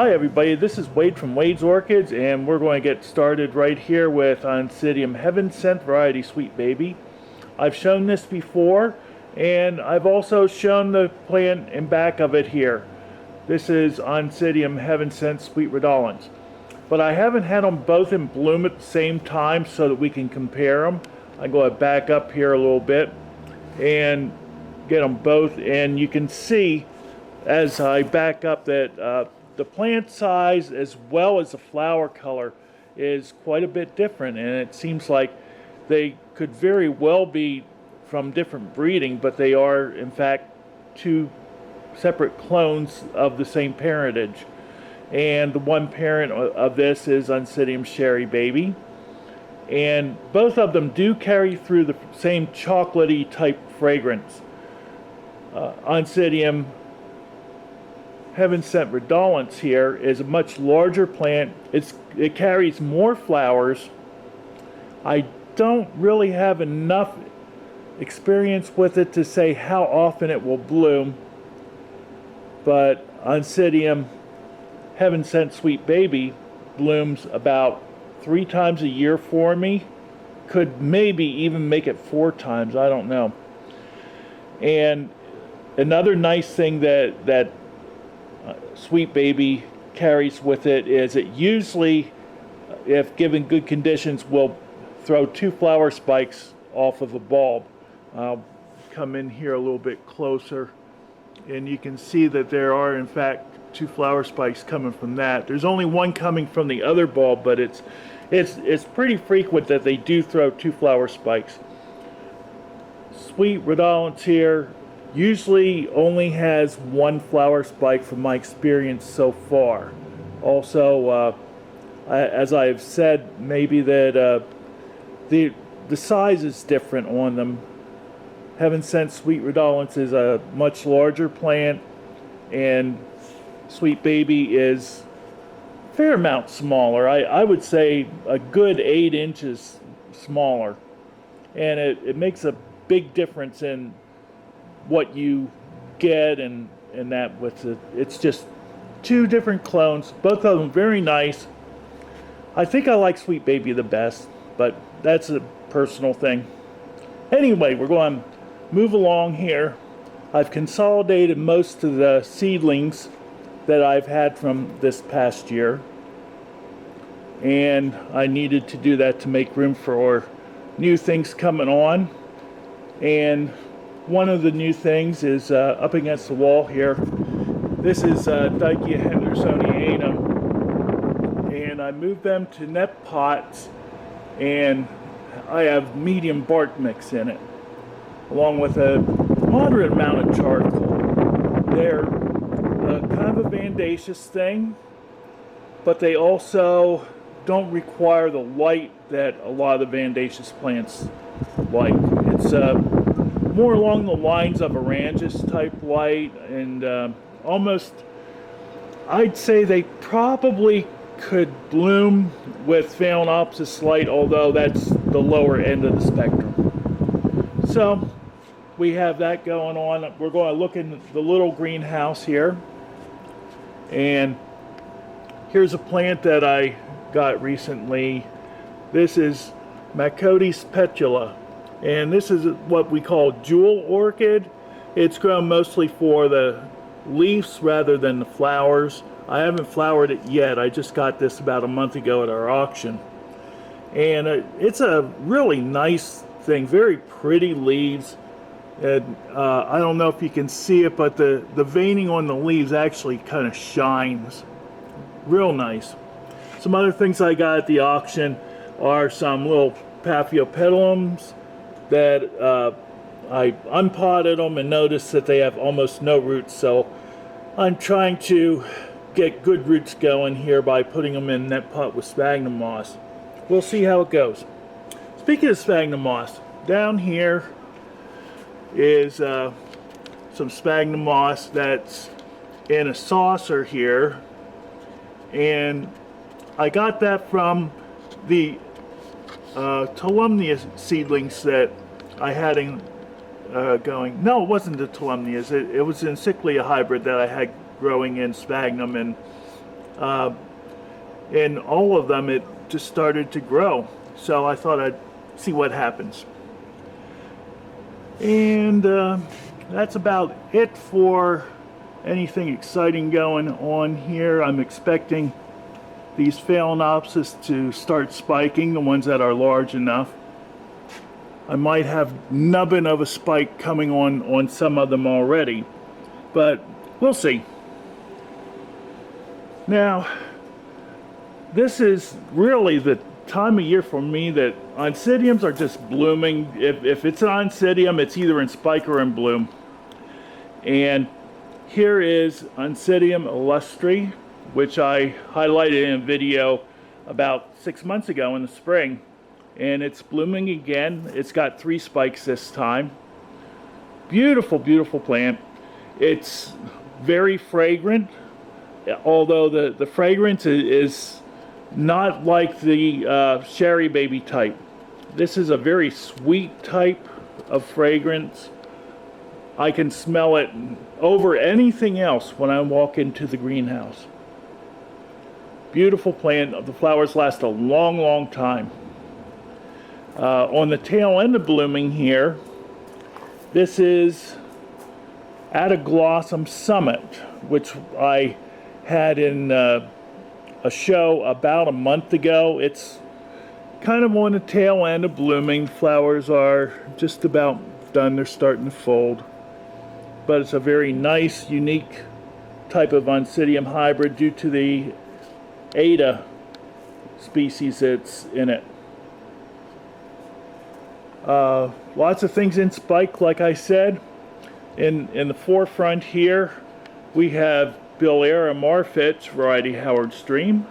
Hi everybody, this is Wade from Wade's Orchids, and we're going to get started right here with Oncidium Heaven Sent Variety Sweet Baby. I've shown this before, and I've also shown the plant in back of it here. This is Oncidium Heaven Sent Sweet Redolence. But I haven't had them both in bloom at the same time so that we can compare them. I'm going to back up here a little bit and get them both, and you can see as I back up that the plant size as well as the flower color is quite a bit different, and it seems like they could very well be from different breeding, but they are in fact two separate clones of the same parentage. And the one parent of this is Oncidium Sherry Baby, and both of them do carry through the same chocolatey type fragrance. Oncidium Heaven Sent Redolence here is a much larger plant. It carries more flowers. I don't really have enough experience with it to say how often it will bloom, but Oncidium Heaven Sent Sweet Baby blooms about 3 times a year for me. Could maybe even make it 4 times, I don't know. And another nice thing that Sweet Baby carries with it is it usually, if given good conditions, will throw 2 flower spikes off of a bulb. I'll come in here a little bit closer, and you can see that there are in fact 2 flower spikes coming from that. There's only one coming from the other bulb, but it's pretty frequent that they do throw 2 flower spikes. Sweet Redolence here usually only has 1 flower spike from my experience so far. Also, as I've said, maybe that the size is different on them. Heaven Sent Sweet Redolence is a much larger plant, and Sweet Baby is a fair amount smaller. I would say a good 8 inches smaller, and it makes a big difference in what you get and that with it. It's just 2 different clones, both of them very nice. I think I like Sweet Baby the best, but that's a personal thing. Anyway, we're going to move along here. I've consolidated most of the seedlings that I've had from this past year, and I needed to do that to make room for new things coming on. And one of the new things is up against the wall here. This is Dicea hendersonianum, and I moved them to net pots, and I have medium bark mix in it, along with a moderate amount of charcoal. They're kind of a vandaceous thing, but they also don't require the light that a lot of the vandaceous plants like. It's more along the lines of Oranges type light, and almost, I'd say they probably could bloom with Phalaenopsis light, although that's the lower end of the spectrum. So we have that going on. We're going to look in the little greenhouse here, and here's a plant that I got recently. This is Macotes petula, and this is what we call jewel orchid. It's grown mostly for the leaves rather than the flowers. I haven't flowered it yet. I just got this about a month ago at our auction, and it's a really nice thing. Very pretty leaves, and I don't know if you can see it, but the veining on the leaves actually kind of shines. Real nice. Some other things I got at the auction are some little Paphiopedilums that I unpotted them and noticed that they have almost no roots, so I'm trying to get good roots going here by putting them in net pot with sphagnum moss. We'll see how it goes. Speaking of sphagnum moss, down here is some sphagnum moss that's in a saucer here, and I got that from the Tolumnia seedlings that I had in going. No, it wasn't the Tolumnias. It was an Encyclia hybrid that I had growing in sphagnum, and and all of them, it just started to grow. So I thought I'd see what happens. And that's about it for anything exciting going on here. I'm expecting these Phalaenopsis to start spiking, the ones that are large enough. I might have nubbin of a spike coming on some of them already, but we'll see. Now, this is really the time of year for me that Oncidiums are just blooming. If it's an Oncidium, it's either in spike or in bloom. And here is Oncidium illustri, which I highlighted in a video about 6 months ago in the spring. And it's blooming again. It's got 3 spikes this time. Beautiful, beautiful plant. It's very fragrant, although the fragrance is not like the Sherry Baby type. This is a very sweet type of fragrance. I can smell it over anything else when I walk into the greenhouse. Beautiful plant. The flowers last a long, long time. On the tail end of blooming here, this is Adaglossum Summit, which I had in a show about a month ago. It's kind of on the tail end of blooming. Flowers are just about done. They're starting to fold. But it's a very nice, unique type of Oncidium hybrid due to the Ada species that's in it. Lots of things in spike, like I said. In the forefront here, we have Billera Marfitch, variety Howard Stream.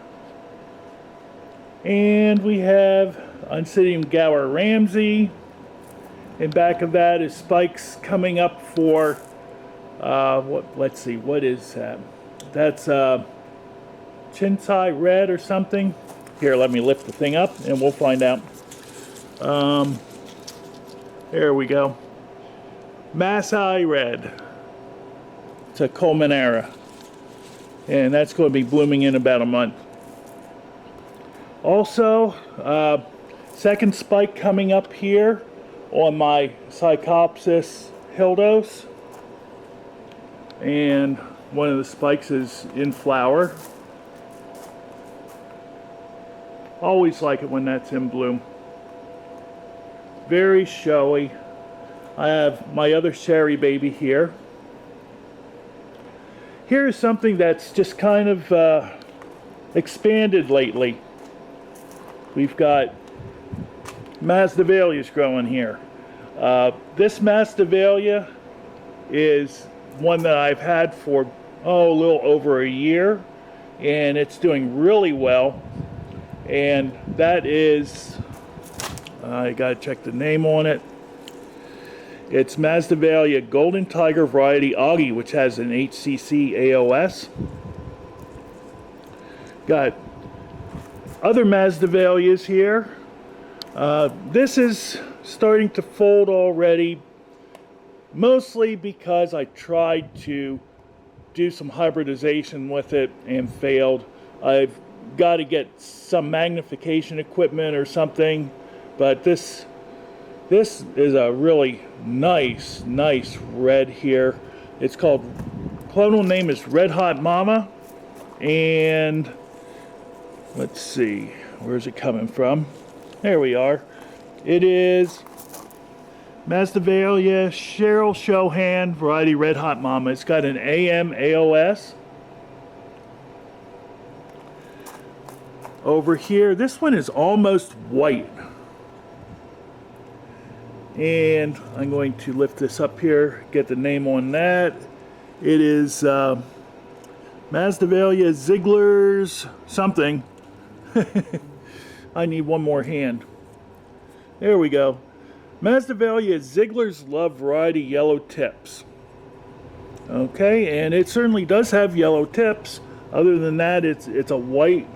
And we have Oncidium Gower Ramsey. In back of that is spikes coming up for, let's see, what is that? That's Chinsai Red or something. Here, let me lift the thing up and we'll find out. There we go. Masai Red. It's a Colmenera. And that's going to be blooming in about a month. Also, second spike coming up here on my Psychopsis hildos. And one of the spikes is in flower. Always like it when that's in bloom. Very showy. I have my other Sherry Baby here. Here's something that's just kind of expanded lately. We've got Masdevallias growing here. This Masdevallia is one that I've had for a little over a year, and it's doing really well. And that is, I gotta check the name on it. It's Masdevallia Golden Tiger variety Augie, which has an HCC AOS. Got other Masdevallias here. This is starting to fold already, mostly because I tried to do some hybridization with it and failed. I've got to get some magnification equipment or something, but this is a really nice red here. It's called, clonal name is Red Hot Mama, and let's see, where's it coming from? There we are. It is Masdevallia Cheryl Chohan variety Red Hot Mama. It's got an AM AOS. Over here, this one is almost white. And I'm going to lift this up here, get the name on that. It is Masdevallia Ziegler's something. I need one more hand. There we go. Masdevallia Ziegler's Love variety yellow tips. Okay, and it certainly does have yellow tips. Other than that, it's a white,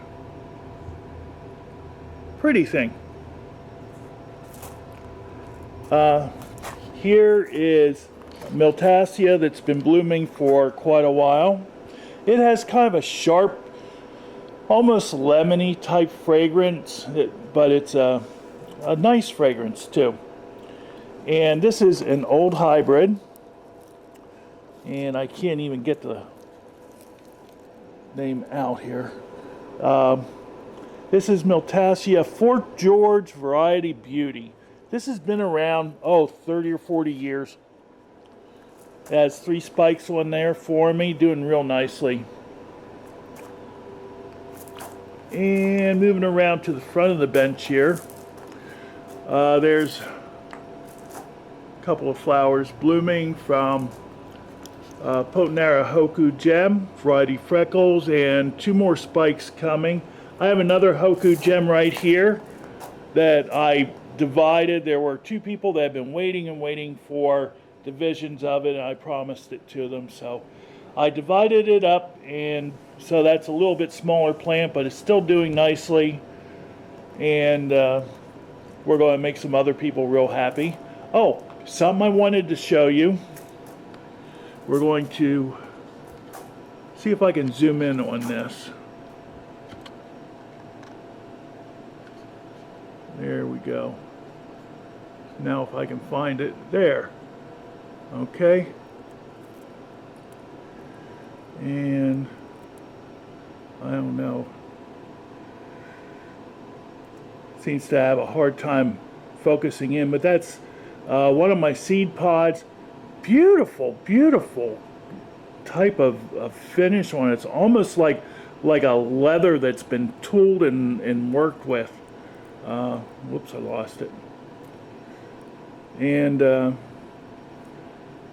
pretty thing. Here is Miltassia that's been blooming for quite a while. It has kind of a sharp almost lemony type fragrance, but it's a nice fragrance too. And this is an old hybrid, and I can't even get the name out here. This is Miltassia Fort George Variety Beauty. This has been around, 30 or 40 years. It has 3 spikes on there for me, doing real nicely. And moving around to the front of the bench here, there's a couple of flowers blooming from Potinara Hoku Gem, Variety Freckles, and 2 more spikes coming. I have another Hoku Gem right here that I divided. There were 2 people that have been waiting and waiting for divisions of it, and I promised it to them. So I divided it up, and so that's a little bit smaller plant, but it's still doing nicely. And we're going to make some other people real happy. Oh, something I wanted to show you. We're going to see if I can zoom in on this. There we go. Now if I can find it. There. Okay. And I don't know. Seems to have a hard time focusing in, but that's one of my seed pods. Beautiful, beautiful type of finish on it. It's almost like a leather that's been tooled and worked with. Whoops, I lost it. And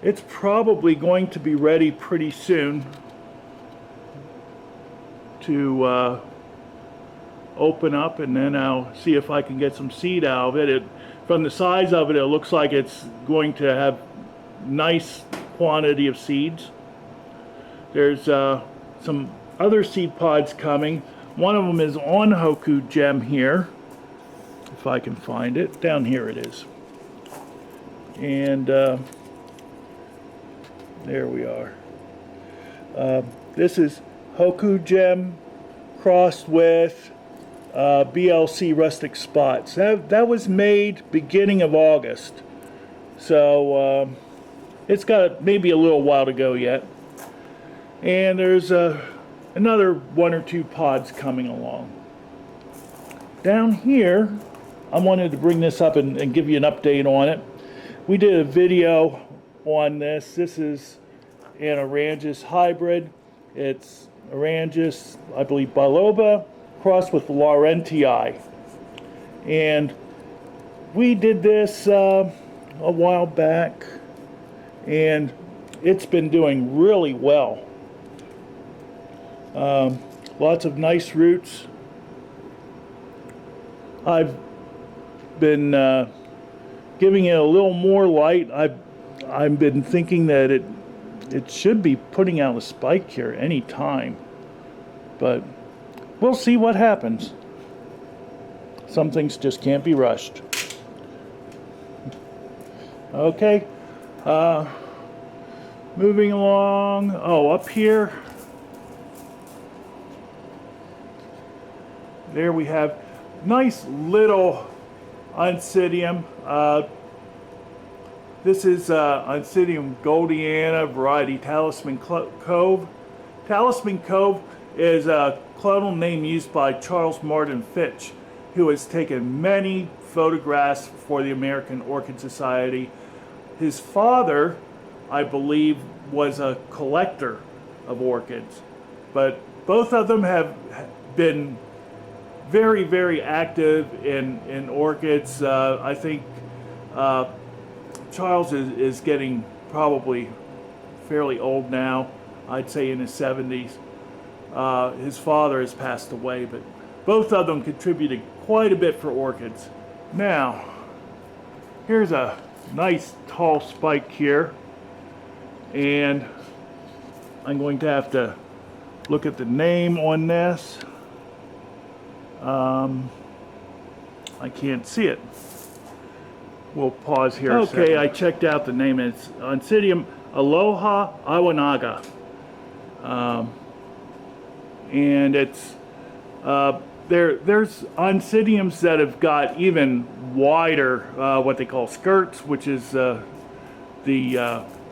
it's probably going to be ready pretty soon to open up, and then I'll see if I can get some seed out of it. From the size of it, it looks like it's going to have nice quantity of seeds. There's some other seed pods coming. One of them is on Hoku Gem here, if I can find it. Down here it is. And there we are. This is Hoku Gem crossed with BLC Rustic Spots. That was made beginning of August. So it's got maybe a little while to go yet. And there's another 1 or 2 pods coming along. Down here, I wanted to bring this up and give you an update on it. We did a video on this. This is an Oranges hybrid. It's Oranges, I believe, biloba, crossed with Laurentii. And we did this a while back, and it's been doing really well. Lots of nice roots. I've been giving it a little more light. I've been thinking that it should be putting out a spike here any time, but we'll see what happens. Some things just can't be rushed. Okay, moving along. Oh, up here, there we have nice little Oncidium. This is Oncidium goldiana variety Talisman Cove. Talisman Cove is a clonal name used by Charles Martin Fitch, who has taken many photographs for the American Orchid Society. His father, I believe, was a collector of orchids, but both of them have been very, very active in orchids. I think Charles is getting probably fairly old now. I'd say in his 70s. His father has passed away, but both of them contributed quite a bit for orchids. Now, here's a nice tall spike here, and I'm going to have to look at the name on this. I can't see it. We'll pause here. Okay, I checked out the name. It's Oncidium Aloha Awanaga. And it's There's Oncidiums that have got even wider, what they call skirts, which is the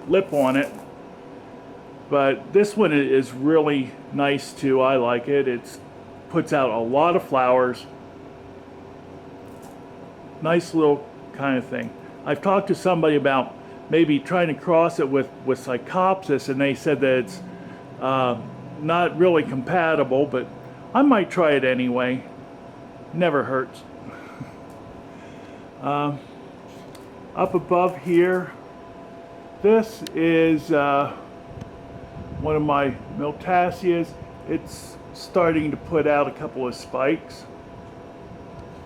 lip on it. But this one is really nice too. I like it. It puts out a lot of flowers. Nice little kind of thing. I've talked to somebody about maybe trying to cross it with Psychopsis, and they said that it's not really compatible, but I might try it anyway. Never hurts. Up above here, this is one of my Miltaceas. It's starting to put out a couple of spikes,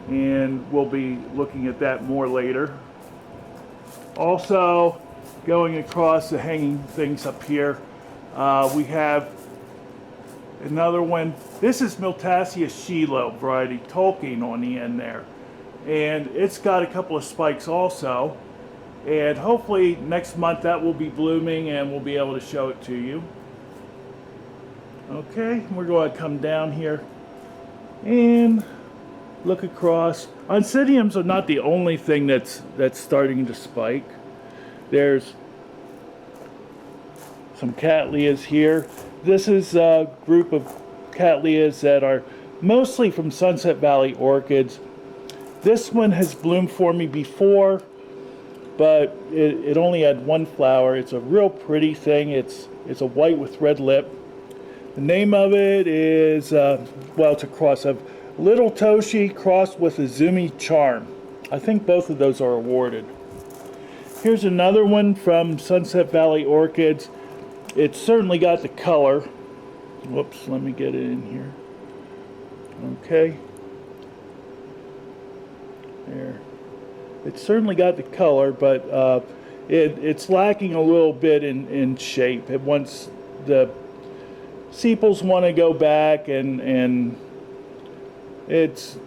and we'll be looking at that more later. Also, going across the hanging things up here, we have another one. This is Miltacea Shiloh variety Tolkien on the end there, and it's got a couple of spikes also, and hopefully next month that will be blooming and we'll be able to show it to you. Okay, we're going to come down here and look across. Oncidiums are not the only thing that's starting to spike. There's some Cattleyas here. This is a group of Cattleyas that are mostly from Sunset Valley Orchids. This one has bloomed for me before, but it only had one flower. It's a real pretty thing. It's a white with red lip. The name of it is, well, it's a cross of Little Toshi crossed with Izumi Charm. I think both of those are awarded. Here's another one from Sunset Valley Orchids. It's certainly got the color. Whoops, let me get it in here. Okay. There. It's certainly got the color, but it's lacking a little bit in shape. It wants, the sepals want to go back, and it's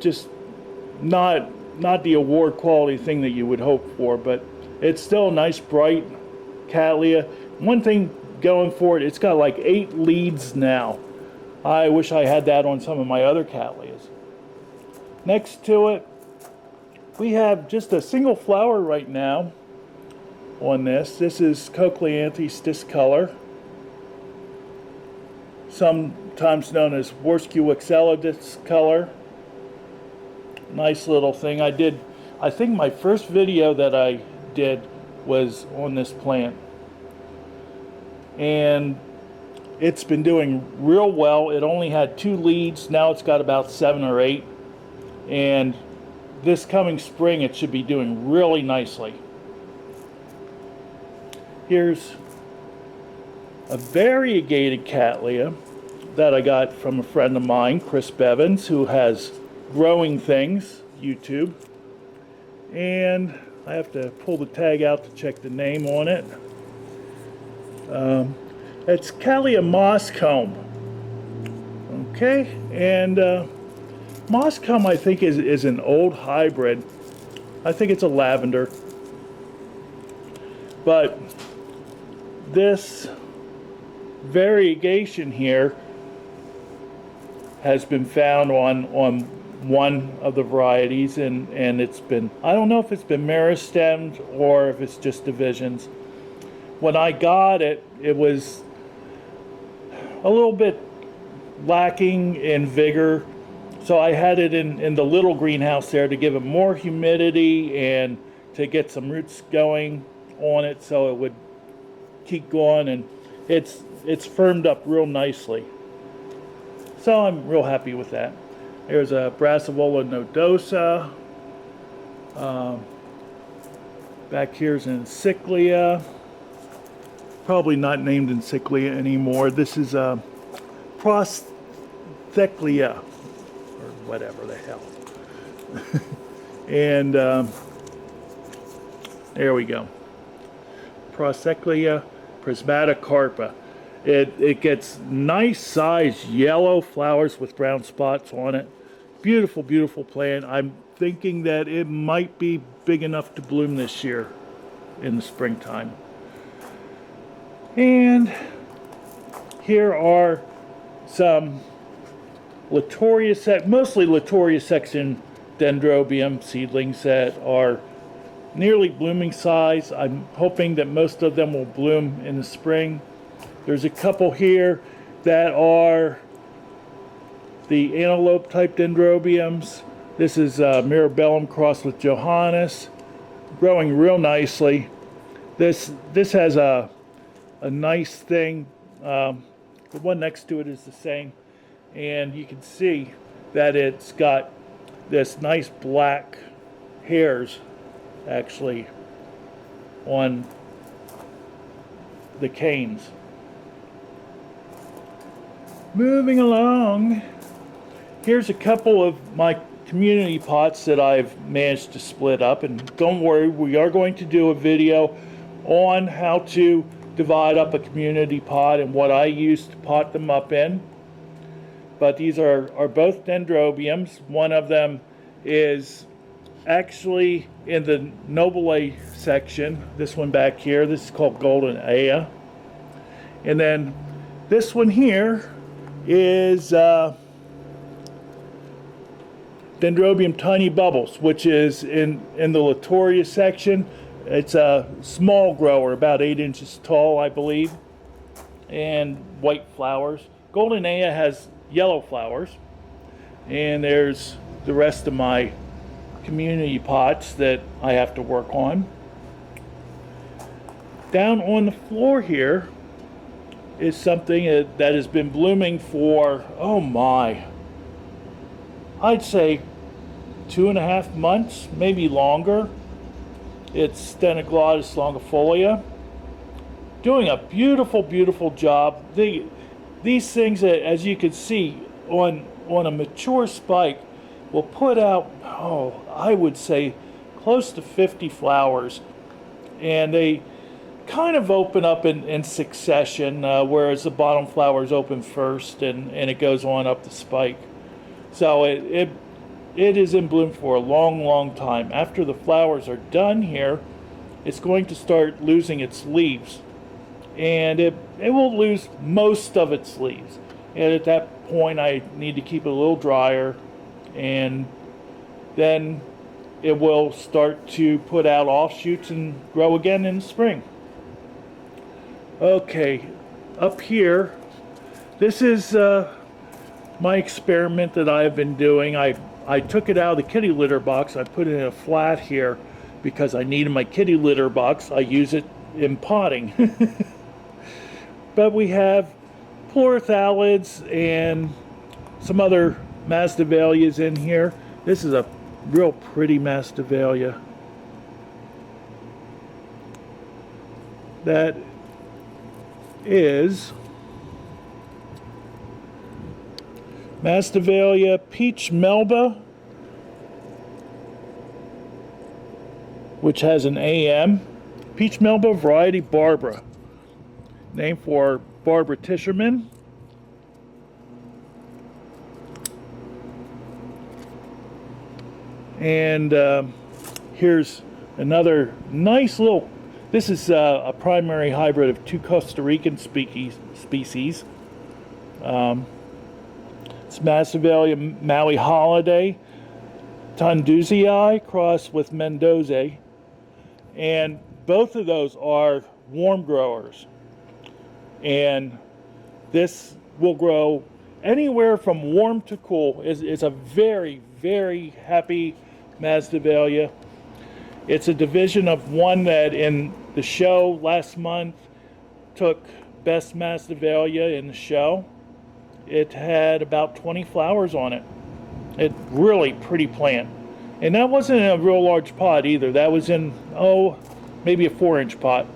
just not the award quality thing that you would hope for, but it's still a nice bright Cattleya. One thing going for it, it's got like 8 leads now. I wish I had that on some of my other Cattleyas. Next to it, we have just a single flower right now on this. This is Cochleanthes discolor, sometimes known as Worsquixella discolor. Nice little thing. I think my first video that I did was on this plant, and it's been doing real well. It only had 2 leads. Now it's got about 7 or 8, and this coming spring it should be doing really nicely. Here's a variegated Cattleya that I got from a friend of mine, Chris Bevins, who has Growing Things YouTube, and I have to pull the tag out to check the name on it. It's Cattleya Mosscomb. Okay, and Mosscomb I think is an old hybrid. I think it's a lavender, but this variegation here has been found on one of the varieties, and it's been, I don't know if it's been meristemmed or if it's just divisions. When I got it, it was a little bit lacking in vigor, so I had it in the little greenhouse there to give it more humidity and to get some roots going on it so it would keep going, and it's firmed up real nicely. So I'm real happy with that. There's a Brassavola nodosa. Back here's an Encyclia. Probably not named Encyclia anymore. This is a Prostheclia, or whatever the hell. And there we go. Prostheclia prismaticarpa. It gets nice sized yellow flowers with brown spots on it. Beautiful, beautiful plant. I'm thinking that it might be big enough to bloom this year in the springtime. And here are some mostly Latoria section Dendrobium seedlings that are nearly blooming size. I'm hoping that most of them will bloom in the spring. There's a couple here that are the antelope type Dendrobiums. This is Mirabellum crossed with Johannes, growing real nicely. This has a nice thing. The one next to it is the same, and you can see that it's got this nice black hairs actually on the canes. Moving along, here's a couple of my community pots that I've managed to split up, and don't worry, we are going to do a video on how to divide up a community pot and what I use to pot them up in. But these are both Dendrobiums. One of them is actually in the Nobile section. This one back here, this is called Golden Aya. And then this one here is Dendrobium Tiny Bubbles, which is in the Latoria section. It's a small grower, about 8 inches tall, I believe, and white flowers. Golden Aya has yellow flowers, and there's the rest of my community pots that I have to work on. Down on the floor here is something that has been blooming for, oh my, I'd say 2.5 months, maybe longer. It's Stenoglottis longifolia, doing a beautiful, beautiful job. These things, as you can see, on a mature spike, will put out, oh, I would say close to 50 flowers, and they kind of open up in succession, whereas the bottom flowers open first, and it goes on up the spike. So it is in bloom for a long, long time. After the flowers are done here, it's going to start losing its leaves, and it will lose most of its leaves. And at that point, I need to keep it a little drier, and then it will start to put out offshoots and grow again in the spring. Okay, up here, this is my experiment that I've been doing. I took it out of the kitty litter box. I put it in a flat here because I needed my kitty litter box. I use it in potting. But we have pleurothalids and some other masdevallias in here. This is a real pretty masdevallia. That is Masdevallia Peach Melba, which has an AM. Peach Melba variety Barbara, named for Barbara Tischerman. And here's another nice little, this is a primary hybrid of 2 Costa Rican species. It's Masdevallia Maui Holiday, Tonduzii crossed with Mendoza, and both of those are warm growers. And this will grow anywhere from warm to cool. It's a very, very happy Masdevallia. It's a division of one that in the show last month took best Masdevallia in the show. It had about 20 flowers on it. It's really pretty plant. And that wasn't in a real large pot either. That was in, maybe a 4-inch pot.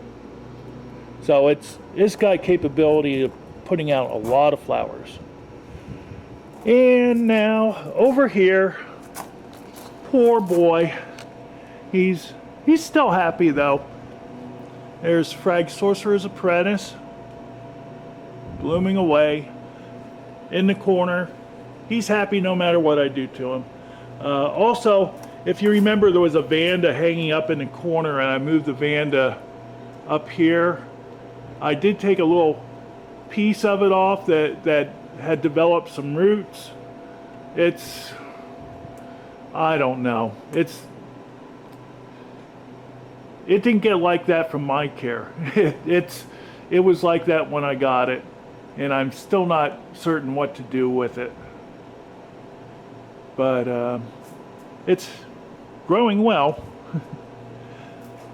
So it's got capability of putting out a lot of flowers. And now over here, poor boy. He's still happy though. There's Frag Sorcerer's Apprentice, blooming away in the corner. He's happy no matter what I do to him. Also, if you remember, there was a Vanda hanging up in the corner, and I moved the Vanda up here. I did take a little piece of it off that had developed some roots. It's, I don't know. It didn't get like that from my care. It was like that when I got it, and I'm still not certain what to do with it. But it's growing well.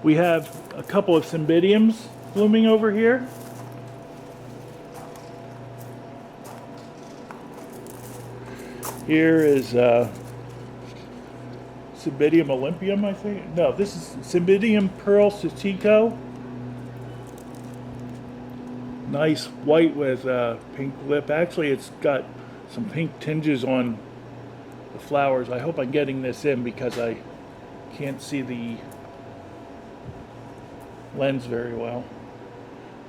We have a couple of Cymbidiums blooming over here. Here is Cymbidium olympium, I think. No, this is Cymbidium pearl sutico. Nice white with pink lip. Actually, it's got some pink tinges on the flowers. I hope I'm getting this in because I can't see the lens very well.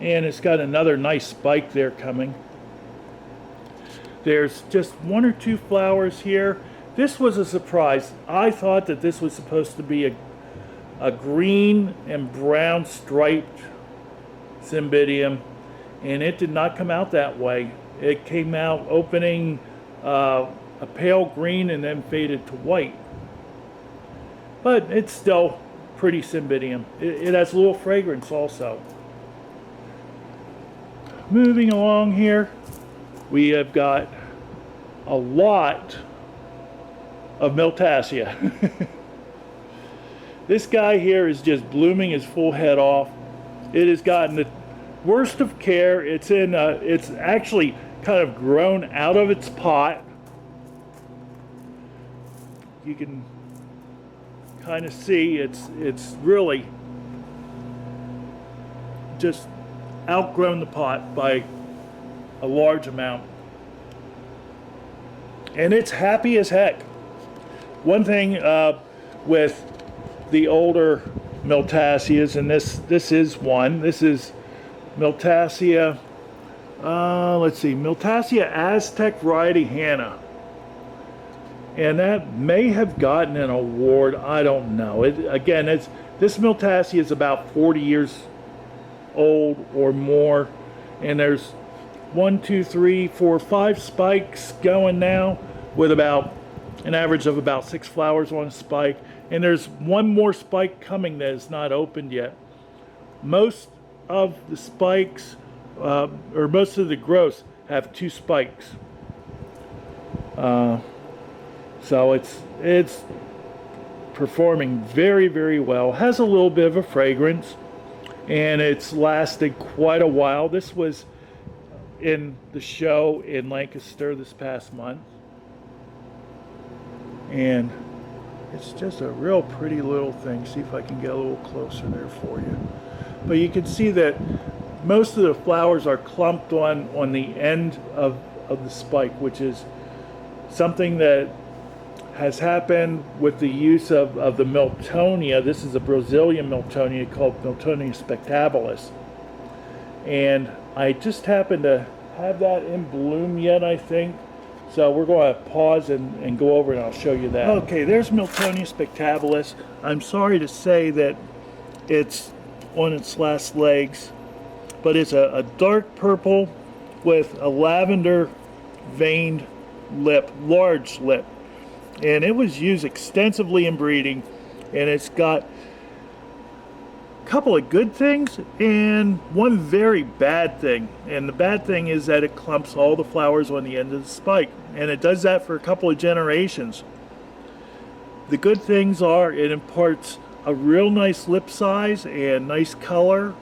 And it's got another nice spike there coming. There's just one or two flowers here. This was a surprise. I thought that this was supposed to be a green and brown striped Cymbidium, and it did not come out that way. It came out opening a pale green and then faded to white. But it's still pretty Cymbidium. It has a little fragrance also. Moving along here, we have got a lot of Miltassia. This guy here is just blooming his full head off. It has gotten the worst of care. It's actually kind of grown out of its pot. You can kind of see it's really just outgrown the pot by a large amount, and it's happy as heck. One thing with the older Miltassias, and this is one. This is Miltassia. Let's see, Miltassia Aztec variety Hannah. And that may have gotten an award. I don't know. This Miltassia is about 40 years old or more, and there's 1, 2, 3, 4, 5 spikes going now, with about an average of about 6 flowers on a spike. And there's one more spike coming that is not opened yet. Most of the spikes, or most of the growths, have 2 spikes. So it's performing very, very well. Has a little bit of a fragrance, and it's lasted quite a while. This was in the show in Lancaster this past month, and it's just a real pretty little thing. See if I can get a little closer there for you. But you can see that most of the flowers are clumped on the end of the spike, which is something that has happened with the use of the Miltonia. This is a Brazilian Miltonia called Miltonia spectabilis. And I just happen to have that in bloom yet, I think. So we're going to pause and go over and I'll show you that. Okay, there's Miltonia spectabilis. I'm sorry to say that it's on its last legs, but it's a dark purple with a lavender veined lip, large lip. And it was used extensively in breeding, and it's got a couple of good things and one very bad thing. And the bad thing is that it clumps all the flowers on the end of the spike, and it does that for a couple of generations. The good things are it imparts a real nice lip size and nice color.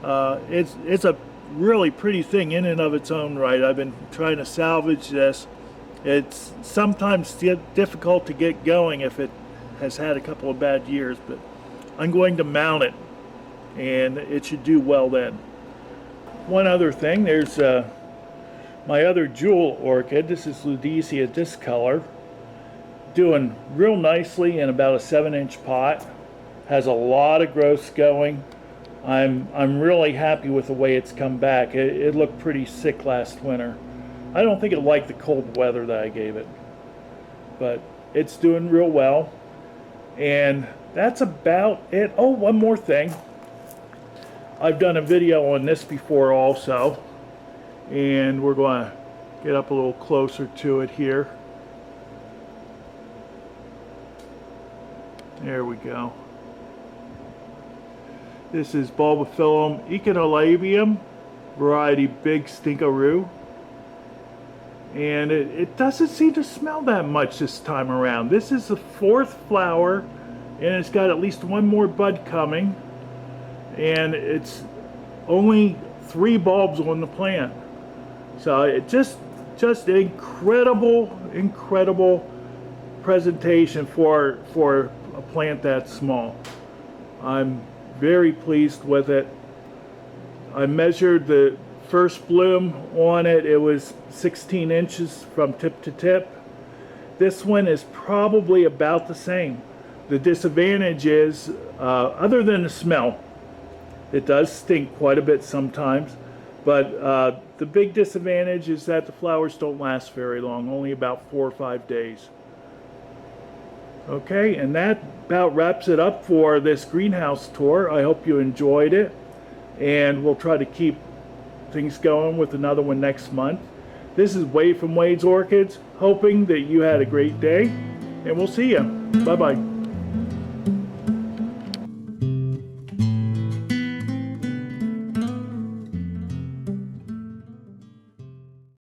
It's a really pretty thing in and of its own right. I've been trying to salvage this. It's sometimes difficult to get going if it has had a couple of bad years, but I'm going to mount it, and it should do well then. One other thing, there's my other jewel orchid. This is Ludicea discolor, doing real nicely in about a 7-inch pot. Has a lot of growths going. I'm really happy with the way it's come back. It looked pretty sick last winter. I don't think it liked the cold weather that I gave it, but it's doing real well. And that's about it. Oh, one more thing. I've done a video on this before also, and we're going to get up a little closer to it here. There we go. This is Bulbophyllum Echinolabium, variety Big Stinkaroo. And it doesn't seem to smell that much this time around. This is the 4th flower, and it's got at least one more bud coming. And it's only 3 bulbs on the plant. So it just incredible presentation for a plant that small. I'm very pleased with it. I measured the first bloom on it. It was 16 inches from tip to tip. This one is probably about the same. The disadvantage is, other than the smell, it does stink quite a bit sometimes, but the big disadvantage is that the flowers don't last very long, only about 4 or 5 days. Okay, and that about wraps it up for this greenhouse tour. I hope you enjoyed it, and we'll try to keep things going with another one next month. This is Wade from Wade's Orchids, hoping that you had a great day, and we'll see you. Bye-bye.